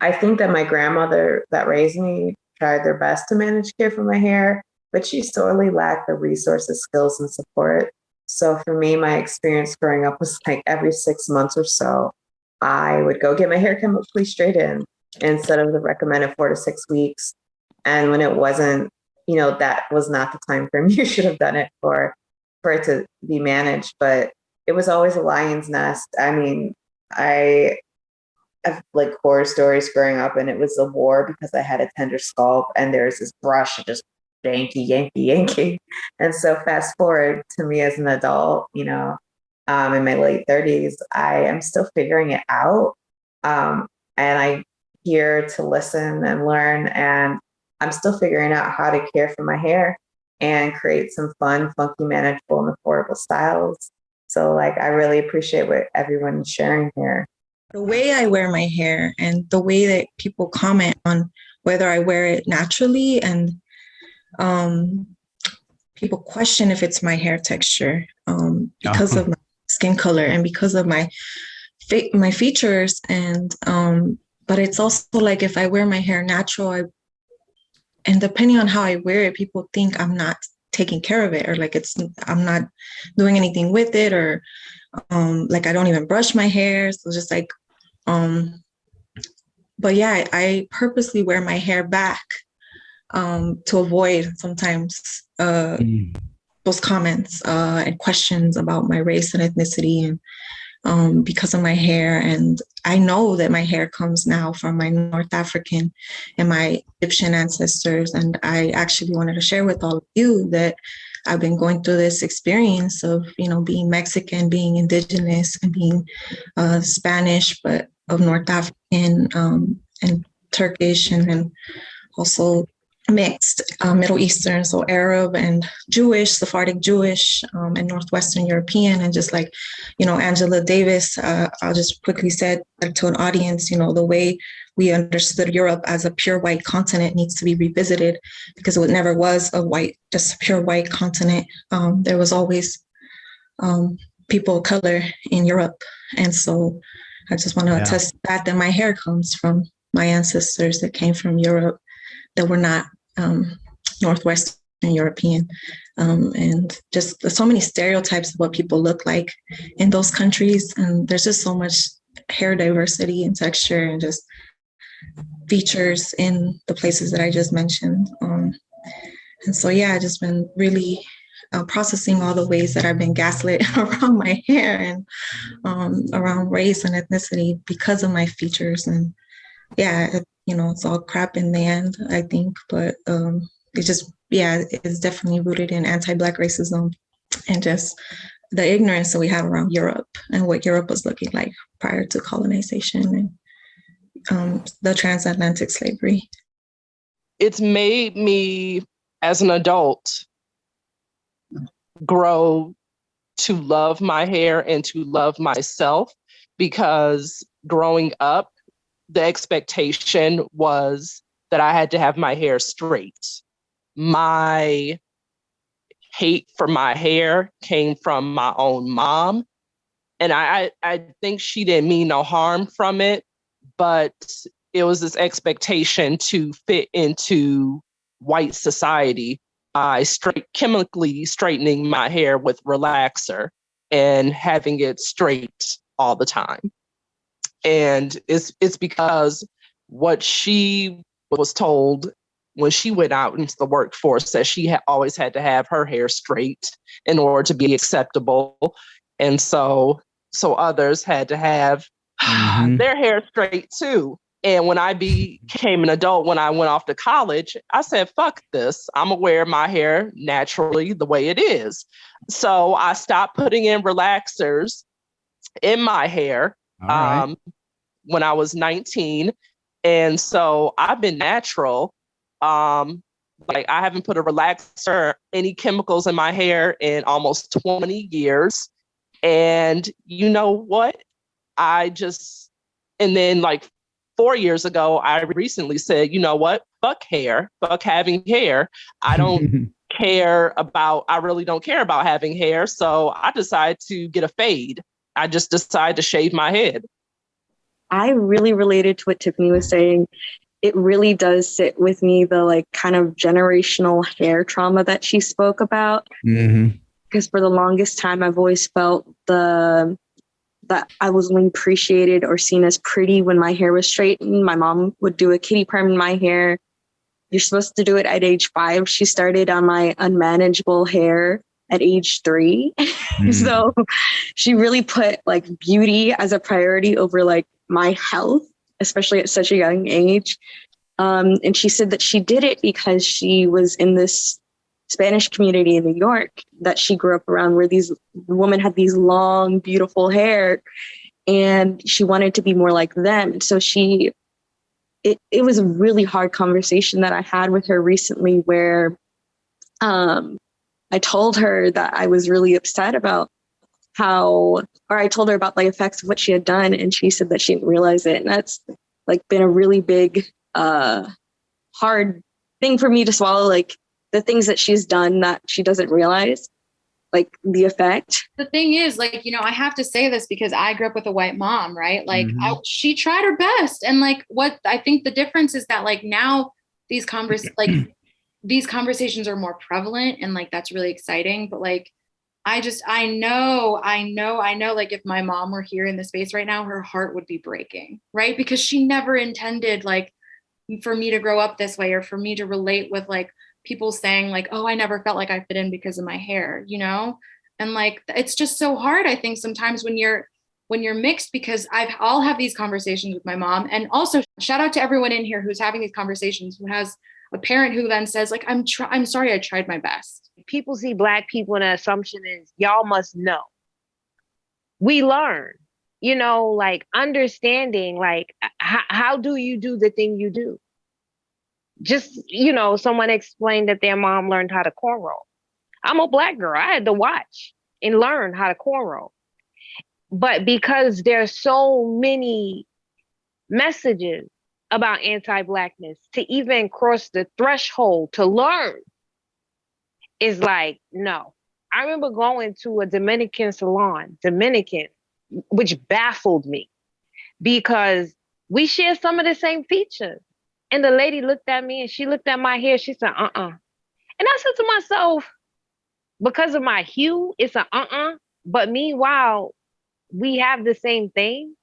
I think that my grandmother that raised me tried their best to manage care for my hair, but she sorely lacked the resources, skills, and support. So for me, my experience growing up was like every 6 months or so, I would go get my hair chemically straightened instead of the recommended 4 to 6 weeks. And when it wasn't, that was not the time frame you should have done it for it to be managed. But it was always a lion's nest. I mean, I have like horror stories growing up, and it was a war because I had a tender scalp, and there's this brush just yankee, yankee, yankee. And so fast forward to me as an adult, in my late 30s, I am still figuring it out. And I'm here to listen and learn, and I'm still figuring out how to care for my hair and create some fun, funky, manageable, and affordable styles. So like, I really appreciate what everyone's sharing here. The way I wear my hair and the way that people comment on whether I wear it naturally, and people question if it's my hair texture because of my skin color and because of my features. And but it's also like, if I wear my hair natural, and depending on how I wear it, people think I'm not taking care of it, or like I'm not doing anything with it, or like I don't even brush my hair. So just like, but yeah, I purposely wear my hair back to avoid sometimes those comments and questions about my race and ethnicity, and because of my hair. And I know that my hair comes now from my North African and my Egyptian ancestors. And I actually wanted to share with all of you that I've been going through this experience of, being Mexican, being indigenous, and being Spanish, but of North African and Turkish, and also mixed Middle Eastern, so Arab and Jewish, Sephardic Jewish, and Northwestern European. And just like, Angela Davis, I'll just quickly say to an audience, the way we understood Europe as a pure white continent needs to be revisited, because it never was just a pure white continent. There was always people of color in Europe. And so I just want to attest to that my hair comes from my ancestors that came from Europe, that were not Northwestern European. And just so many stereotypes of what people look like in those countries. And there's just so much hair diversity and texture and just features in the places that I just mentioned. And so, I've just been really processing all the ways that I've been gaslit around my hair and around race and ethnicity because of my features. And it's all crap in the end, I think. But it's just, it's definitely rooted in anti-Black racism and just the ignorance that we have around Europe and what Europe was looking like prior to colonization and the transatlantic slavery. It's made me, as an adult, grow to love my hair and to love myself, because growing up, the expectation was that I had to have my hair straight. My hate for my hair came from my own mom. And I think she didn't mean no harm from it, but it was this expectation to fit into white society by chemically straightening my hair with relaxer and having it straight all the time. And it's because what she was told when she went out into the workforce, that she always had to have her hair straight in order to be acceptable. And so others had to have their hair straight too. And when I became an adult, when I went off to college, I said, fuck this. I'm gonna wear my hair naturally the way it is. So I stopped putting in relaxers in my hair. Right. When I was 19. And so I've been natural. Like I haven't put a relaxer, any chemicals in my hair in almost 20 years. And you know what? And then like 4 years ago, I recently said, you know what? Fuck hair, fuck having hair. I don't I really don't care about having hair. So I decided to get a fade. I just decided to shave my head. I really related to what Tiffany was saying. It really does sit with me, the like kind of generational hair trauma that she spoke about. Because for the longest time, I've always felt that I was only appreciated or seen as pretty when my hair was straightened. My mom would do a kitty perm in my hair. You're supposed to do it at age 5. She started on my unmanageable hair at age 3. So she really put like beauty as a priority over like my health, especially at such a young age. And she said that she did it because she was in this Spanish community in New York that she grew up around, where these women had these long, beautiful hair, and she wanted to be more like them. And so it was a really hard conversation that I had with her recently, where I told her that I was really upset about I told her about the effects of what she had done, and she said that she didn't realize it. And that's like been a really big, hard thing for me to swallow, like the things that she's done that she doesn't realize, like the effect. The thing is, like, you know, I have to say this because I grew up with a white mom, right? Like she tried her best. And like, what I think the difference is that like now these conversations are more prevalent, and like, that's really exciting. But like, I know, like if my mom were here in the space right now, her heart would be breaking, right? Because she never intended like for me to grow up this way, or for me to relate with like people saying like, oh, I never felt like I fit in because of my hair, you know? And like, it's just so hard, I think, sometimes when you're mixed, because I'll have these conversations with my mom. And also shout out to everyone in here who's having these conversations, who has a parent who then says like, I'm sorry, I tried my best. People see Black people and the assumption is y'all must know. We learn, you know, like understanding, like how do you do the thing you do? Just, you know, someone explained that their mom learned how to cornrow. I'm a Black girl. I had to watch and learn how to cornrow. But because there's so many messages about anti-Blackness, to even cross the threshold to learn is like, no. I remember going to a Dominican salon, which baffled me because we share some of the same features. And the lady looked at me and she looked at my hair. She said, And I said to myself, because of my hue, it's But meanwhile, we have the same thing.